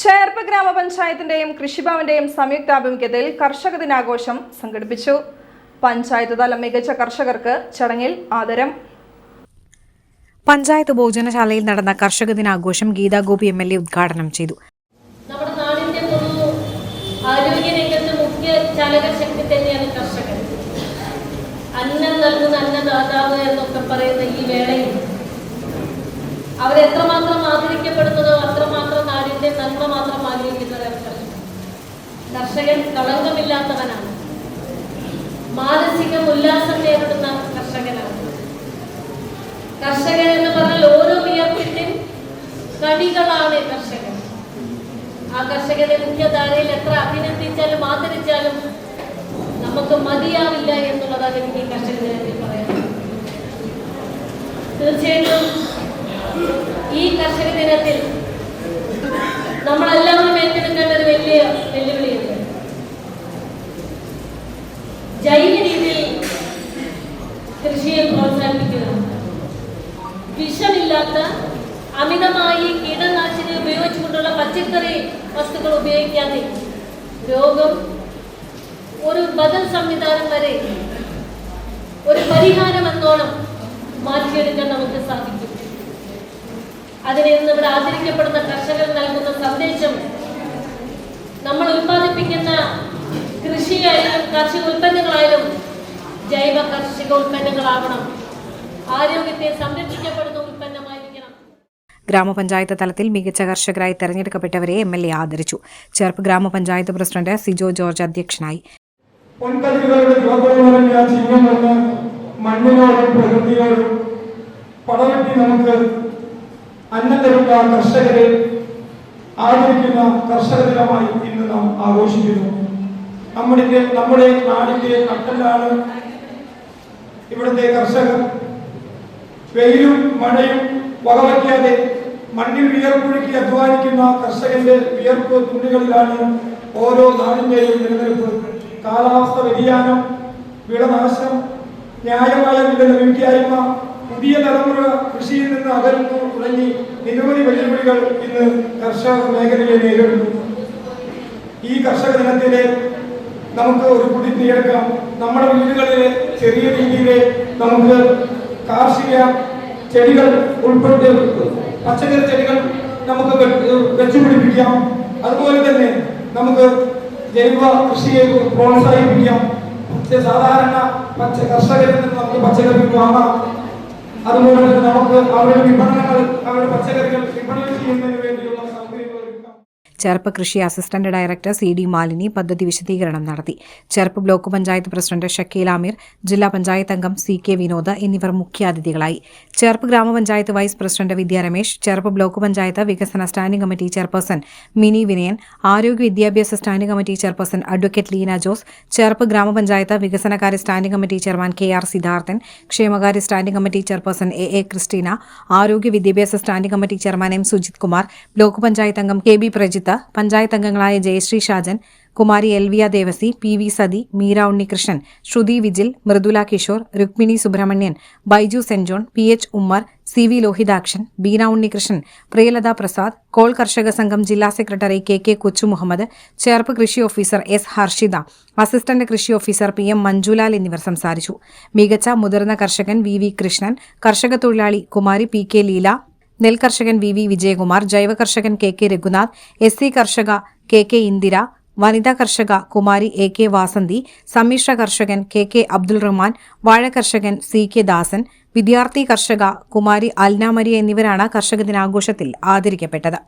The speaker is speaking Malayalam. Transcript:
ചേർപ്പ് ഗ്രാമപഞ്ചായത്തിന്റെയും കൃഷിഭവന്റെയും സംയുക്താഭിമുഖ്യത്തിൽ കർഷക ദിനാഘോഷം സംഘടിപ്പിച്ചു. പഞ്ചായത്ത് തല മികച്ച കർഷകർക്ക് ചടങ്ങിൽ ആദരം. പഞ്ചായത്ത് ഭോജനശാലയിൽ നടന്ന കർഷക ദിനാഘോഷം ഗീതാ ഗോപി MLA ഉദ്ഘാടനം ചെയ്തു. നമ്മുടെ നാടിന്റെ പൊതു ആരോഗ്യ രംഗത്ത് മുഖ്യ ചാലകശക്തി തന്നെയാണ് കർഷകർ. അന്നം നൽകുന്ന അന്നദാതാവ് എന്നൊക്കെ പറയുന്ന ഈ വേളയിൽ അവരെത്രമാത്രം ആദരിക്കപ്പെടുന്നതോ അത്രമാത്രം നാടിന്റെ നന്മ മാത്രം ആഗ്രഹിക്കുന്നവരാണ് കർഷകൻ. കളങ്കമില്ലാത്തവനാണ്, മാനസിക ഉല്ലാസം നേരിടുന്ന കർഷകനാണ്. കർഷകൻ എന്ന് പറഞ്ഞാൽ ഓരോ വിയർപ്പിന്റെ കണികളാണ് കർഷകൻ. ആ കർഷകനെ മുഖ്യധാരയിൽ എത്ര അഭിനന്ദിച്ചാലും ആദരിച്ചാലും നമുക്ക് മതിയാവില്ല എന്നുള്ളതാണ് എനിക്ക് ഈ കർഷക ദിനത്തിൽ പറയാനുള്ളത്. തീർച്ചയായിട്ടും ഈ കർഷക ദിനത്തിൽ നമ്മളെല്ലാവരും ഏറ്റെടുക്കേണ്ട ഒരു വലിയ വെല്ലുവിളിയുണ്ട്. ജൈവ രീതിയിൽ കൃഷിയെ പ്രോത്സാഹിപ്പിക്കുക, വിഷമില്ലാത്ത അമിതമായി കീടനാശിനി ഉപയോഗിച്ചുകൊണ്ടുള്ള പച്ചക്കറി വസ്തുക്കൾ ഉപയോഗിക്കാതെ രോഗം ഒരു ബദൽ സംവിധാനം വരെ ഒരു പരിഹാരം എന്നോണം മാറ്റിയെടുക്കാൻ നമുക്ക് സാധിക്കും. അതിനെ ഇന്ന് ഇവിടെ ആദരിക്കപ്പെടുന്ന കർഷകർ നൽകുന്ന സന്ദേശം നമ്മൾ ഉൽപ്പാദിപ്പിക്കുന്ന കൃഷിയായാലും കാർഷിക ഉൽപ്പന്നങ്ങളായാലും ജൈവ കാർഷിക ഉൽപ്പന്നങ്ങളാവണം, ആരോഗ്യത്തെ സംരക്ഷിക്കപ്പെടുന്ന ഉൽപ്പന്നമായിരിക്കണം. ഗ്രാമപഞ്ചായത്ത് തലത്തിൽ മികച്ച കർഷകരായി തെരഞ്ഞെടുക്കപ്പെട്ടവരെ MLA ആദരിച്ചു. ചേർപ്പ് ഗ്രാമപഞ്ചായത്ത് പ്രസിഡന്റ് സിജോ ജോർജ് അധ്യക്ഷനായി. മണ്ണിനോടും പ്രകൃതിയോടും പടവെട്ടി നമുക്ക് അന്നം തരുന്ന കർഷകരെ ആദരിക്കുന്ന കർഷക ദിനമായി ഇന്ന് നാം ആഘോഷിക്കുന്നു. നമ്മുടെ നാടിന്റെ നട്ടെല്ലാണ് ഇവിടുത്തെ കർഷകർ. വെയിലും മഴയും വകവയ്ക്കാതെ മണ്ണിൽ വിയർപ്പൊഴുക്കി അധ്വാനിക്കുന്ന കർഷകന്റെ വിയർപ്പ് തുള്ളികളിലാണ് ഓരോ നാടിന്റെയും നിലനിൽപ്പ്. കാലാവസ്ഥ വ്യതിയാനം, വിളനാശം, ന്യായമായ വില ലഭിക്കായ്മ, പുതിയ തലമുറ കൃഷിയിൽ നിന്ന് അകലുന്നു തുടങ്ങി നിരവധി വെല്ലുവിളികൾ ഇന്ന് കർഷക മേഖലയെ നേരിടുന്നു. ഈ കർഷക ദിനത്തിലെ നമുക്ക് ഒരു കുടി തീയെടുക്കാം. നമ്മുടെ വീടുകളിലെ ചെറിയ രീതിയിലെ നമുക്ക് കാർഷിക ചെടികൾ ഉൾപ്പെട്ട് പച്ചക്കറി ചെടികൾ നമുക്ക് വെച്ചുപിടിപ്പിക്കാം. അതുപോലെ തന്നെ നമുക്ക് ജൈവ കൃഷിയെ പ്രോത്സാഹിപ്പിക്കാം. സാധാരണ കർഷകരിൽ നിന്ന് നമുക്ക് പച്ചക്കറി വാങ്ങാം. അതുപോലെ തന്നെ നമുക്ക് അവരുടെ പച്ചക്കറികൾ വിപണനം ചെയ്യുന്നതിന് വേണ്ടിയുള്ള സൗകര്യങ്ങൾ ഒരുക്കാം. ചേർപ്പ് കൃഷി അസിസ്റ്റന്റ് ഡയറക്ടർ CD മാലിനി പദ്ധതി വിശദീകരണം നടത്തി. ചേർപ്പ് ബ്ലോക്ക് പഞ്ചായത്ത് പ്രസിഡന്റ് ഷക്കീൽ ആമീർ, ജില്ലാ പഞ്ചായത്ത് അംഗം CK വിനോദ് എന്നിവർ മുഖ്യാതിഥികളായി. ചേർപ്പ് ഗ്രാമപഞ്ചായത്ത് vice president Vidya Ramesh, Cherpu block panchayat വികസന standing committee chairperson Mini Vinayan, ആരോഗ്യ വിദ്യാഭ്യാസ standing committee chairperson advocate Leena Jose, Cherpu ഗ്രാമപഞ്ചായത്ത് വികസനകാര്യ standing committee chairman KR Siddharthan, ക്ഷേമകാര്യ standing committee chairperson AA Christina, ആരോഗ്യ വിദ്യാഭ്യാസ standing committee chairman M Sujith Kumar, block panchayat അംഗം KB പ്രജിത്ത്, പഞ്ചായത്ത് അംഗങ്ങളായ Jayashree Shajan, Kumari Elvia Devasy, PV Sathi, Meera Unnikrishnan, Shruthi Vijil, Mridula Kishore, Rukmini Subramanian, Baiju saint John, PH Ummer, CV Lohithakshan, Beena Unnikrishnan, Priyalatha Prasad, കോൾ കർഷക സംഘം ജില്ലാ സെക്രട്ടറി KK കൊച്ചു മുഹമ്മദ്, ചേർപ്പ് കൃഷി ഓഫീസർ S ഹർഷിത, അസിസ്റ്റന്റ് കൃഷി ഓഫീസർ PM മഞ്ജുലാൽ എന്നിവർ സംസാരിച്ചു. മികച്ച മുതിർന്ന കർഷകൻ VV കൃഷ്ണൻ, കർഷക തൊഴിലാളി കുമാരി PK ലീല, നെൽകർഷകൻ VV വിജയകുമാർ, ജൈവ കർഷകൻ KK രഘുനാഥ്, SC കർഷക KK ഇന്ദിര, വനിതാ കർഷക കുമാരി AK വാസന്തി, സമ്മിശ്ര കർഷകൻ KK അബ്ദുൾ റഹ്മാൻ, വാഴ കർഷകൻ CK ദാസൻ, വിദ്യാർത്ഥി കർഷക കുമാരി അൽന മരിയ എന്നിവരാണ് കർഷക ദിനാഘോഷത്തിൽ ആദരിക്കപ്പെട്ടത്.